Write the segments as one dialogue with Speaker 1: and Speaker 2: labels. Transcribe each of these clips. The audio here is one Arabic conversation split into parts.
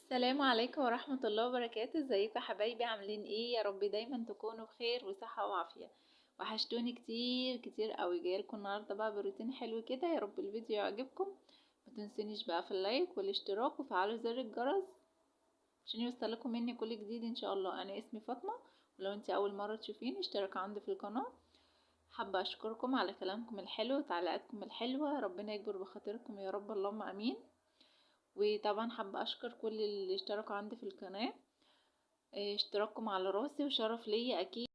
Speaker 1: السلام عليكم ورحمة الله وبركاته. ازيكم يا حبايبي؟ عاملين ايه؟ يا رب دايما تكونوا بخير وصحة وعافية. وحشتوني كتير كتير قوي. جايلكم النهاردة بقى بروتين حلو كده، يا رب الفيديو يعجبكم. ما تنسونيش بقى في اللايك والاشتراك وفعلوا زر الجرس عشان يوصلكم مني كل جديد ان شاء الله. انا اسمي فاطمة، ولو انت اول مرة تشوفيني اشترك عندي في القناة. حابة اشكركم على كلامكم الحلو وتعليقاتكم الحلوة، ربنا يكبر بخاطركم يا رب، اللهم امين. وطبعا حابة اشكر كل اللي اشتركوا عندي في القناة. اشتراككم على راسي وشرف ليا اكيد.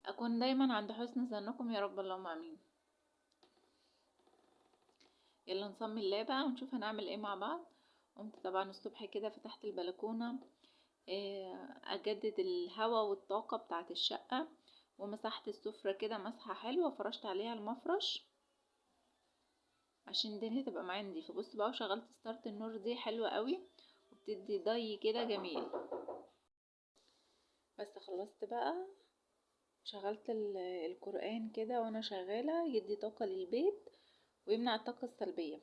Speaker 1: اكون دايما عند حسن ظنكم يا رب، اللهم امين. يلا نصمي الله بقى ونشوف هنعمل ايه مع بعض. قمت طبعا الصبح كده فتحت البلكونة، اجدد الهواء والطاقة بتاعة الشقة، ومسحت السفرة كده مسحة حلوة وفرشت عليها المفرش عشان الدنيا تبقى معايا نضيفة. بص بقى، وشغلت ستارت النور دي حلوة قوي وبتدي ضي كده جميل. بس خلصت بقى، شغلت القرآن كده وانا شغالة، يدي طاقة للبيت ويمنع الطاقة السلبية.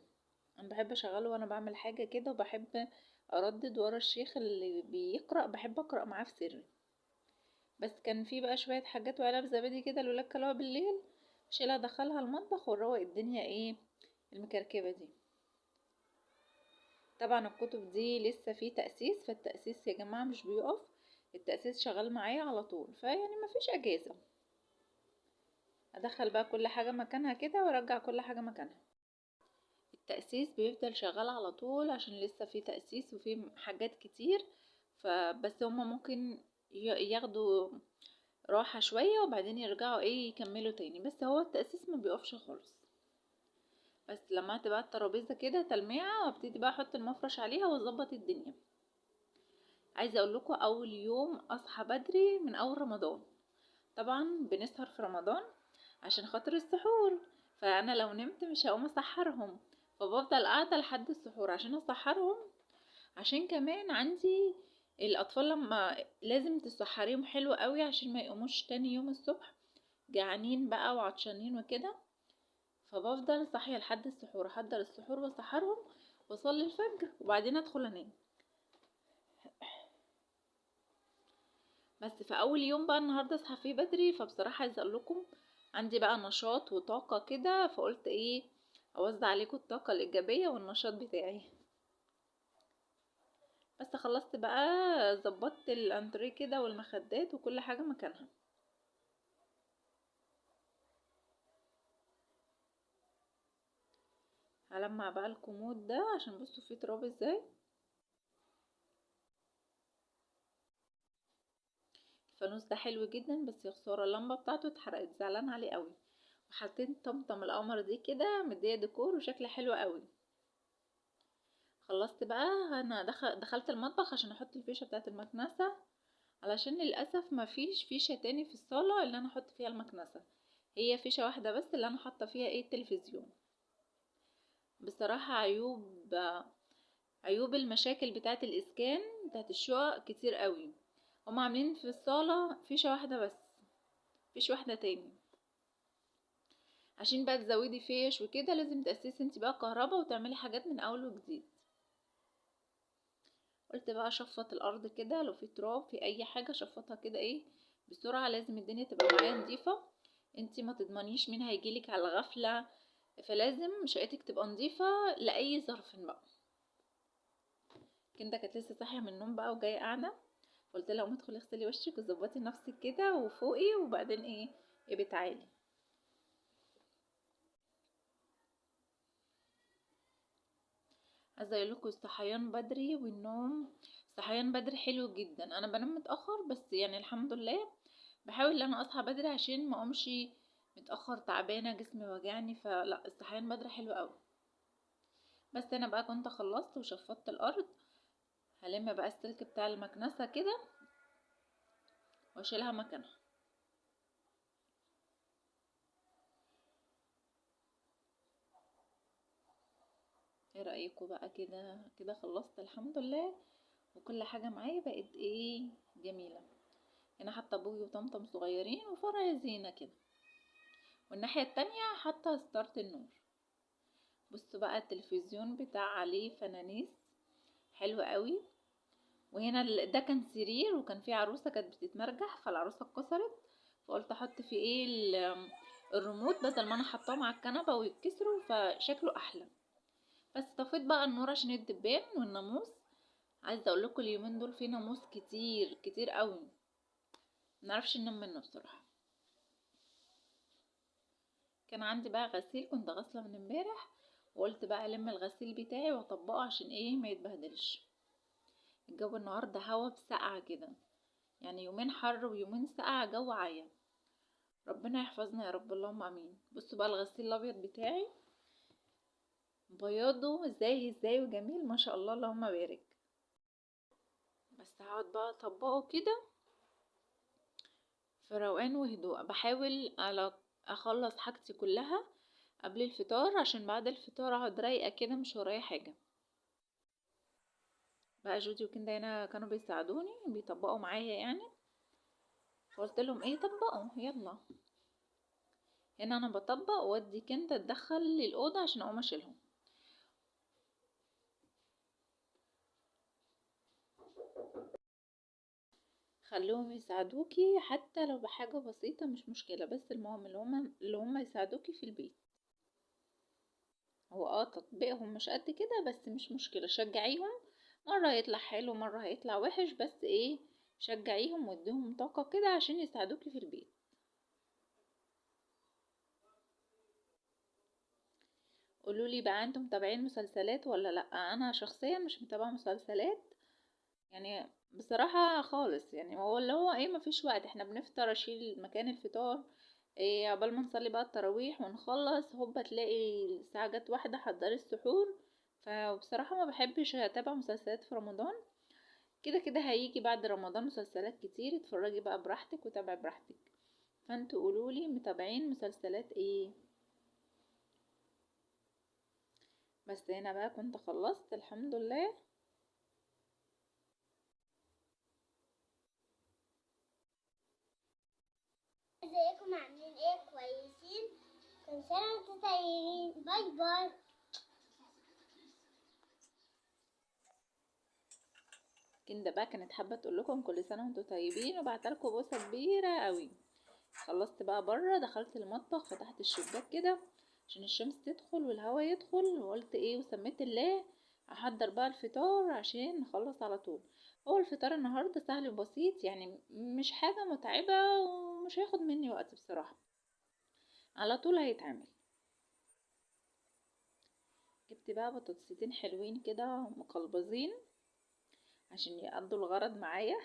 Speaker 1: انا بحب اشغله وانا بعمل حاجة كده، وبحب اردد ورا الشيخ اللي بيقرأ، بحب اقرأ معاه في سري. بس كان في بقى شوية حاجات وعلب زبادي كده الولاد كلوها بالليل، شيلها ادخلها المطبخ ونروق الدنيا ايه المكركبة دي. طبعا الكتب دي لسه في تأسيس، فالتأسيس يا جماعة مش بيقف، التأسيس شغال معايا على طول، فيعني مفيش اجازة. ادخل بقى كل حاجة مكانها كده وارجع كل حاجة مكانها. التأسيس بيفضل شغال على طول عشان لسه في تأسيس وفي حاجات كتير، فبس هما ممكن ياخدوا راحة شوية وبعدين يرجعوا ايه يكملوا تاني، بس هو التأسيس ما بيقفش خالص. بس لما تبقى الترابيزة كده تلميعة وابتدي بقى احط المفرش عليها واظبط الدنيا. عايزة اقول لكم، اول يوم اصحى بدري من اول رمضان. طبعا بنسهر في رمضان عشان خاطر السحور، فانا لو نمت مش هقوم اسحرهم، فبفضل قاعده لحد السحور عشان اسحرهم. عشان كمان عندي الاطفال لما لازم تسحريهم حلو قوي عشان ما يقوموش تاني يوم الصبح جعانين بقى وعطشانين وكده. فبفضل صاحيه لحد السحور، احضر السحور واسحرهم واصلي الفجر وبعدين ادخل انام. بس في اول يوم بقى النهارده اصحى فيه بدري، فبصراحه عايزه اقول لكم عندي بقى نشاط وطاقه كده، فقلت ايه اوزع عليكم الطاقه الايجابيه والنشاط بتاعي. بس خلصت بقى، ظبطت الانتريه كده والمخدات وكل حاجه مكانها. هلمع بقى الكومود ده عشان بصوا فيه تراب ازاي. الفانوس ده حلو جدا، بس يا خساره اللمبه بتاعته اتحرقت، زعلان عليه قوي. وحطيت طمطم القمر دي كده مديه ديكور وشكل حلو قوي. خلصت بقى، انا دخلت المطبخ عشان احط الفيشه بتاعه المكنسه، علشان للاسف ما فيش فيشه تاني في الصاله اللي انا احط فيها المكنسه. هي فيشه واحده بس اللي انا حاطه فيها ايه التلفزيون. بصراحه عيوب المشاكل بتاعه الاسكان بتاعه الشقق كتير قوي. هم عاملين في الصاله فيشه واحده بس، مفيش واحده تاني. عشان بقى تزودي فيش وكده لازم تاسسي انت بقى كهرباء وتعملي حاجات من اول وجديد. قلت بقى اشفط الارض كده، لو في تراب في اي حاجه شفطها كده ايه بسرعه، لازم الدنيا تبقى معايا نظيفه. انتي ما تضمنيش مين هيجيلك على غفله، فلازم شقتك تبقى نظيفه لاي ظرف بقى. كندا كانت لسه صاحيه من النوم بقى وجايه قاعده، قلت لها قومي ادخلي اغسلي وشك وظبطي نفسك كده وفوقي وبعدين ايه بتعالي. عايزه اقول لكم الصحيان بدري والنوم، الصحيان بدري حلو جدا. انا بنام متاخر بس يعني الحمد لله بحاول ان انا اصحى بدري عشان ما اقومش متاخر تعبانه جسمي وجعني، فلا الصحيان بدري حلو قوي. بس انا بقى كنت خلصت وشفطت الارض، هلم بقى السلك بتاع المكنسه كده واشيلها مكانها. ايه رايكم بقى؟ كده كده خلصت الحمد لله، وكل حاجه معايا بقت ايه جميله. هنا حاطه ابوي وطمطم صغيرين وفرع زينه كده، والناحيه التانية حاطه ستارت النور. بصوا بقى التلفزيون بتاع عليه فنانيس حلو قوي. وهنا ده كان سرير، وكان فيه عروسة كانت بتتمرجح، فالعروسة اتكسرت، فقلت احط فيه ايه الريموت بدل ما انا حطاهم على الكنبة ويتكسروا، فشكله احلى. بس طفيت بقى النور عشان الدبان والناموس. عايزه اقول لكم اليومين دول في ناموس كتير كتير قوي، منعرفش ننام منه بصراحه. كان عندي بقى غسيل كنت غاسله من امبارح، وقلت بقى الم الغسيل بتاعي واطبقه عشان ايه ما يتبهدلش. الجو النهارده هوا بسقعه كده، يعني يومين حر ويومين سقعه، جو عايم. ربنا يحفظنا يا رب، اللهم امين. بصوا بقى الغسيل الابيض بتاعي بياضه ازاي ازاي وجميل ما شاء الله اللهم بارك. بس هقعد بقى اطبقه كده في روقان وهدوء. بحاول على اخلص حاجتي كلها قبل الفطار، عشان بعد الفطار اقعد رايقه كده مش ورايا حاجه. بقى جودي وكندا هنا كانوا بيساعدوني بيطبقوا معايا يعني، فقلت لهم ايه طبقوا يلا. هنا انا بطبق وادي كندا تدخل لي الاوضه عشان اقوم اشيلهم. خلوهم يساعدوكي حتى لو بحاجه بسيطه مش مشكله، بس المهم اللي هم يساعدوكي في البيت. هو تطبيقهم مش قد كده، بس مش مشكلة، شجعيهم. مرة هيطلع حلو مرة هيطلع وحش، بس ايه، شجعيهم واديهم طاقة كده عشان يساعدوكي في البيت. قولولي بقى انتم متابعين مسلسلات ولا لا؟ انا شخصيا مش متابعة مسلسلات يعني بصراحة خالص. يعني هو اللي هو ايه، مفيش وقت، احنا بنفطر اشيل مكان الفطار، إيه عقبال ما نصلي بقى التراويح ونخلص هوبا تلاقي الساعة جت واحدة حضري السحور. فبصراحة ما بحبش اتابع مسلسلات في رمضان. كده كده هيجي بعد رمضان مسلسلات كتير، اتفرجي بقى براحتك وتابعي براحتك. فانتوا قولولي متابعين مسلسلات ايه؟ بس هنا بقى كنت خلصت الحمد لله.
Speaker 2: ازيكم عاملين ايه؟ كويسين؟ كل سنة وانتم طيبين. باي باي.
Speaker 1: كندا بقى كانت حابة تقول لكم كل سنة وانتوا طيبين، وبعتلكوا بوسة كبيرة قوي. خلصت بقى بره، دخلت المطبخ فتحت الشباك كده عشان الشمس تدخل والهواء يدخل، وقلت ايه وسميت الله احضر بقى الفطار عشان نخلص على طول. هو الفطار النهارده سهل وبسيط، يعني مش حاجة متعبة ومش هياخد مني وقت بصراحة، على طول هيتعمل. جبت بقى بطاطستين حلوين كده مقلبزين عشان يقضوا الغرض معايا.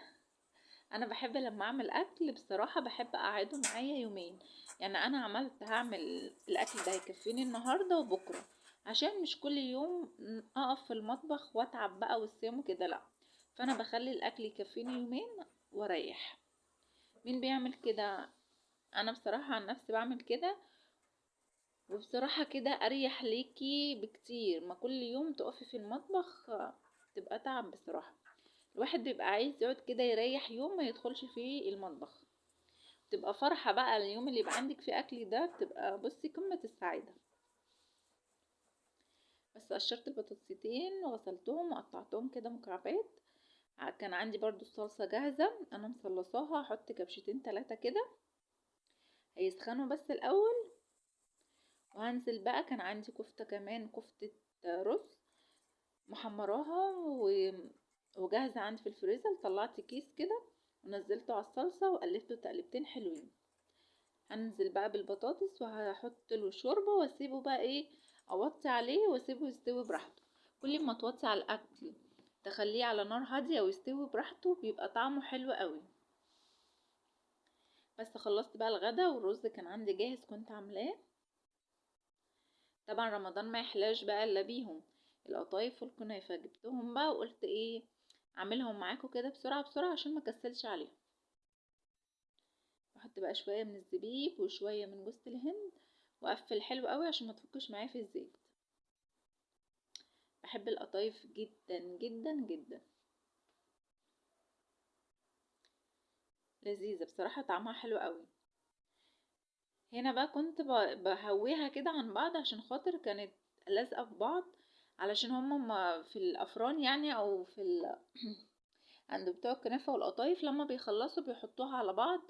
Speaker 1: انا بحب لما اعمل اكل بصراحة بحب اقعده معايا يومين. يعني انا هعمل الاكل ده يكفيني النهاردة وبكرة، عشان مش كل يوم اقف في المطبخ واتعب بقى والصيام كده لا. فانا بخلي الاكل يكفيني يومين واريح. مين بيعمل كده؟ انا بصراحة عن نفسي بعمل كده، وبصراحة كده اريح ليكي بكتير ما كل يوم تقفي في المطبخ، تبقى تعب بصراحة. الواحد بيبقى عايز يقعد كده يريح يوم ما يدخلش فيه المطبخ، تبقى فرحة بقى اليوم اللي يبقى عندك فيه اكل ده، بتبقى بصي قمة السعادة. بس قشرت البطاطستين وغسلتهم وقطعتهم كده مكعبات. كان عندي برضو الصلصة جاهزة انا مصلصاها، هحط كبشتين 3 كده هيسخنوا بس الاول. وهنزل بقى كان عندي كفتة كمان، كفتة رز محمراها وجاهزة عندي في الفريزر. طلعت كيس كده ونزلته على الصلصة وقلبته تقلبتين حلوين. هنزل بقى بالبطاطس وهحط له شوربة واسيبه بقى ايه، اوطي عليه واسيبه يستوي براحته. كل ما توطي على الاكل تخليه على نار هادية ويستوي براحته بيبقى طعمه حلو قوي. بس خلصت بقى الغدا والرز كان عندي جاهز كنت عاملاه. طبعا رمضان ما يحلاش بقى الا بيهم، القطايف والكنافه. جبتهم بقى وقلت ايه اعملهم معاكم كده بسرعه بسرعه عشان ما كسلش عليهم. بحط بقى شويه من الزبيب وشويه من جوز الهند، واقفل حلو قوي عشان ما تفكش معايا في الزيت. بحب القطايف جدا جدا جدا، لذيذه بصراحه طعمها حلو قوي. هنا بقى كنت بهويها كده عن بعض عشان خاطر كانت لازقه في بعض، علشان هما في الافران يعني او عند بتوع الكنافه والقطايف لما بيخلصوا بيحطوها على بعض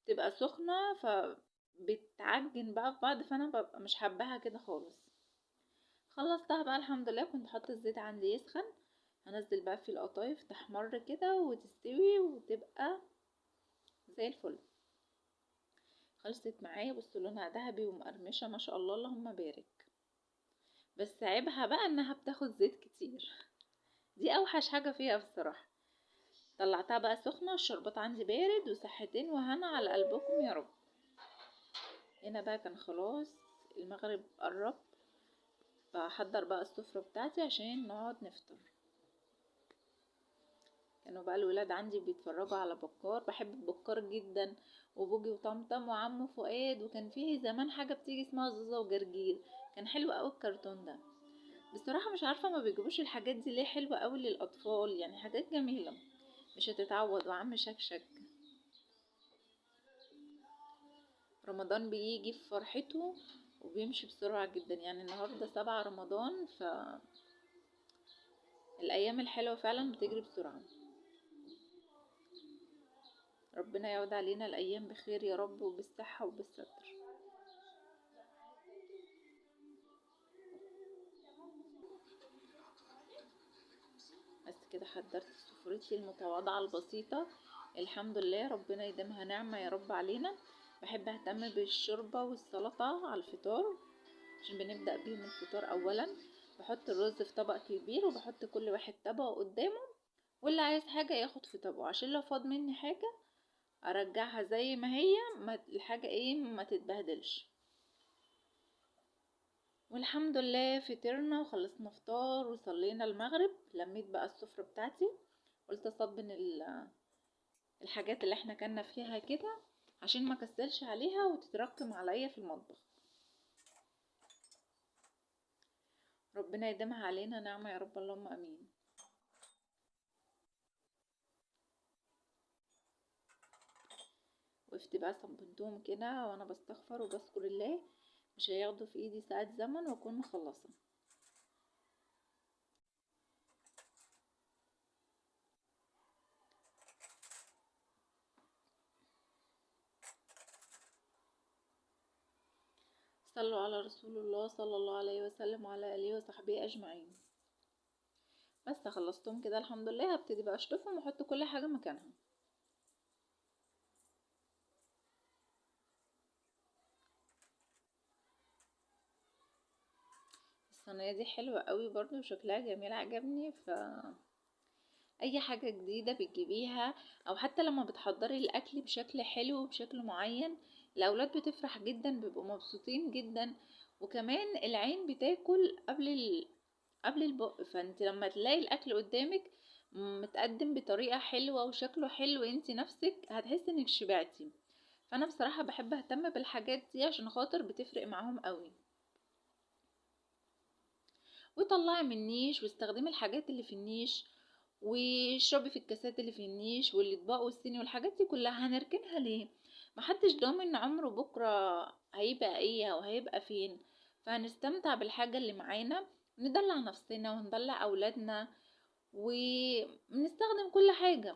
Speaker 1: تبقى سخنه فبتعجن بقى في بعض، فانا ببقى مش حباها كده خالص. خلصتها بقى الحمد لله. كنت حاطه الزيت عندي يسخن، هنزل بقى في القطايف تحمر كده وتستوي وتبقى زي الفل. خلصت معايا، بصوا لونها ذهبي ومقرمشه ما شاء الله اللهم بارك. بس عيبها بقى انها بتاخد زيت كتير، دي اوحش حاجه فيها بصراحه. طلعتها بقى سخنه، الشربات عندي بارد، وصحتين وهنا على قلبكم يا رب. هنا بقى كان خلاص المغرب قرب، بحضر بقى السفره بتاعتي عشان نقعد نفطر. كانوا بقى الولاد عندي بيتفرجوا على بكار، بحب بكار جدا، وبوجي وطمطم وعمو فؤاد، وكان فيه زمان حاجه بتيجي اسمها زوزة وجرجير، كان حلو قوي الكرتون ده. بصراحه مش عارفه ما بيجيبوش الحاجات دي ليه، حلوه قوي للاطفال يعني، حاجات جميله مش هتتعوض. وعم شكشك رمضان بيجي في فرحته وبيمشي بسرعه جدا، يعني النهارده 7 رمضان، الايام الحلوه فعلا بتجري بسرعه. ربنا يعود علينا الايام بخير يا رب، وبالصحه وبالستر. بس كده حضرت سفرتي المتواضعة البسيطة، الحمد لله ربنا يديمها نعمة يا رب علينا. بحب اهتم بالشوربة والسلطة على الفطار عشان بنبدأ بيهم الفطار اولا. بحط الرز في طبق كبير وبحط كل واحد طبقه قدامه، واللي عايز حاجة ياخد في طبقه، عشان لو فاض مني حاجة ارجعها زي ما هي، ما الحاجة ما تتبهدلش. والحمد لله فطرنا وخلصنا فطار وصلينا المغرب. لميت بقى السفرة بتاعتي، قلت اصبن الحاجات اللي احنا كنا فيها كده عشان ما كسلش عليها وتتراكم عليا في المطبخ. ربنا يديمها علينا نعمة يا رب اللهم امين. وقفت بقى صبنتهم كده وانا بستغفر وبذكر الله، مش هياخدوا في ايدي ساعة زمن واكون مخلصة. صلوا على رسول الله صلى الله عليه وسلم وعلى اله وصحبه اجمعين. بس خلصتهم كده الحمد لله. هبتدي بقى اشطفهم واحط كل حاجة مكانها. الصينية دي حلوة قوي برضو وشكلها جميل عجبني، اي حاجة جديدة بتجيبيها او حتى لما بتحضري الاكل بشكل حلو وبشكل معين، الاولاد بتفرح جدا، بيبقوا مبسوطين جدا. وكمان العين بتاكل قبل البق، فانت لما تلاقي الاكل قدامك متقدم بطريقة حلوة وشكله حلو، انت نفسك هتحسي انك شبعتي. فانا بصراحة بحب اهتم بالحاجات دي عشان خاطر بتفرق معاهم قوي. وطلعي من النيش واستخدمي الحاجات اللي في النيش، واشربي في الكاسات اللي في النيش والاطباق والصيني والحاجات دي كلها. هنركنها ليه؟ محدش ضامن عمره بكره هيبقى ايه او هيبقى فين، فهنستمتع بالحاجة اللي معانا، ندلع نفسنا وندلع اولادنا ونستخدم كل حاجة.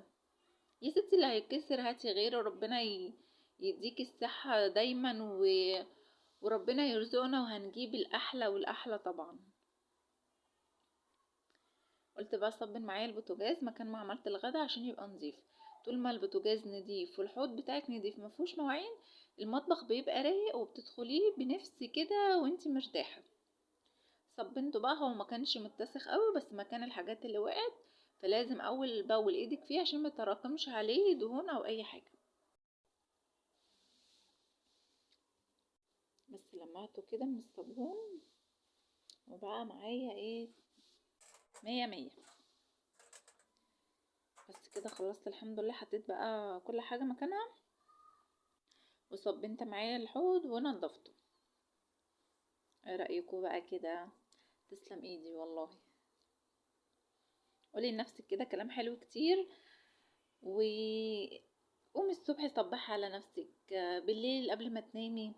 Speaker 1: يا ستي اللي هيتكسر هاتي غيره، ربنا يديك الصحة دايما وربنا يرزقنا وهنجيب الاحلى والاحلى طبعا. قلت بقى صبن معايا البوتاجاز مكان ما عملت الغدا عشان يبقى نظيف. طول ما البوتاجاز نضيف والحوض بتاعك نضيف مفهوش مواعين، المطبخ بيبقى رايق وبتدخليه بنفس كده وانتي مرتاحه. صبنته بقى، هو ما كانش متسخ قوي بس مكان الحاجات اللي وقعت، فلازم اول باول ايدك فيه عشان ما تراكمش عليه دهون او اي حاجه. بس لمعته كده من الصابون وبقى معايا مية مية. بس كده خلصت الحمد لله. حطيت بقى كل حاجه مكانها وصبنت معايا الحوض ونضفته. ايه رأيكم بقى كده؟ تسلم ايدي والله. قولي لنفسك كده كلام حلو كتير، وقومي الصبح صبحي على نفسك، بالليل قبل ما تنامي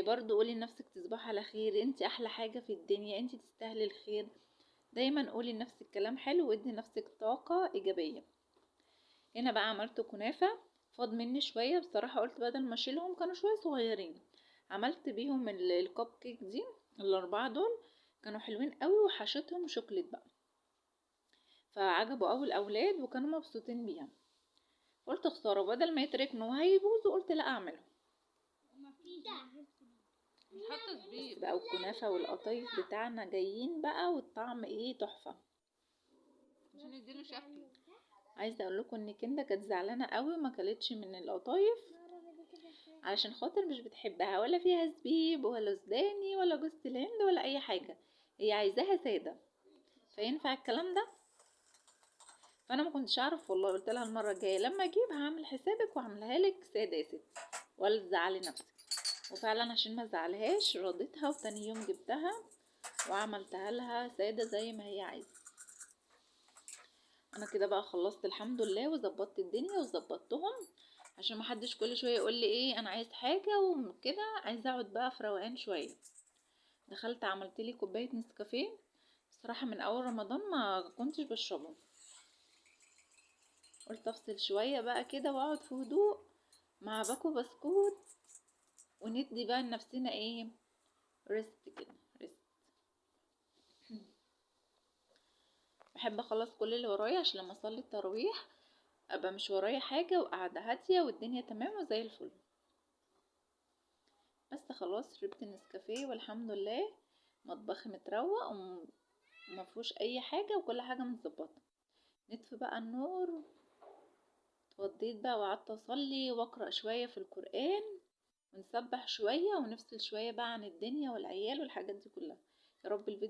Speaker 1: برضو قولي لنفسك تصبحي على خير، انت احلى حاجة في الدنيا، انت تستاهلي الخير. دايما قولي لنفسك كلام حلو وادي لنفسك طاقة ايجابية. هنا بقى عملت كنافة، فاض مني شوية بصراحة، قلت بدل ما اشيلهم كانوا شوية صغيرين، عملت بيهم الكب كيك دي. الاربعة دول كانوا حلوين قوي، وحشيتهم شوكليت بقى، فعجبوا قوي الاولاد وكانوا مبسوطين بيها. قلت خسارة بدل ما يتركنوا وهيبوظوا، قلت لا اعملهم.
Speaker 3: حتى زبيب
Speaker 1: بقى الكنافة والقطايف بتاعنا جايين بقى، والطعم ايه تحفة.
Speaker 3: عشان يديله شكل.
Speaker 1: عايزة اقول لكم ان كندا كانت زعلانة قوي وما كلتش من القطايف، علشان خاطر مش بتحبها، ولا فيها زبيب ولا سوداني ولا جوز الهند ولا اي حاجة، هي عايزاها سادة. فينفع الكلام ده؟ فانا ما كنتش اعرف والله، قلت لها المرة الجاية لما اجيب هعمل حسابك وهعملها لك سادة يا ستي، ولا تزعلي نفسك. وفعلا عشان ما زعلهاش رضيتها، وتاني يوم جبتها وعملتها لها سادة زي ما هي عايزة. انا كده بقى خلصت الحمد لله، وظبطت الدنيا وظبطتهم، عشان ما حدش كل شويه يقول لي ايه انا عايز حاجه وكده، عايزه اقعد بقى في روقان شويه. دخلت عملت لي كوبايه نسكافيه، بصراحه من اول رمضان ما كنتش بشربه، قلت افصل شويه بقى كده واقعد في هدوء مع باكو بسكوت، وندي بقى لنفسنا ايه، ريست كده، ريست. بحب اخلص كل اللي ورايا عشان لما اصلي التراويح ابقى مش ورايا حاجه وقاعده هاديه والدنيا تمام وزي الفل. بس خلاص شربت النسكافيه والحمد لله، مطبخي متروق ومفهوش اي حاجه وكل حاجه متظبطه. نطفي بقى النور، اتوضيت بقى وقعدت اصلي واقرا شويه في القران، ونسبح شويه ونفصل شويه بقى عن الدنيا والعيال والحاجات دي كلها. يا رب الفيديو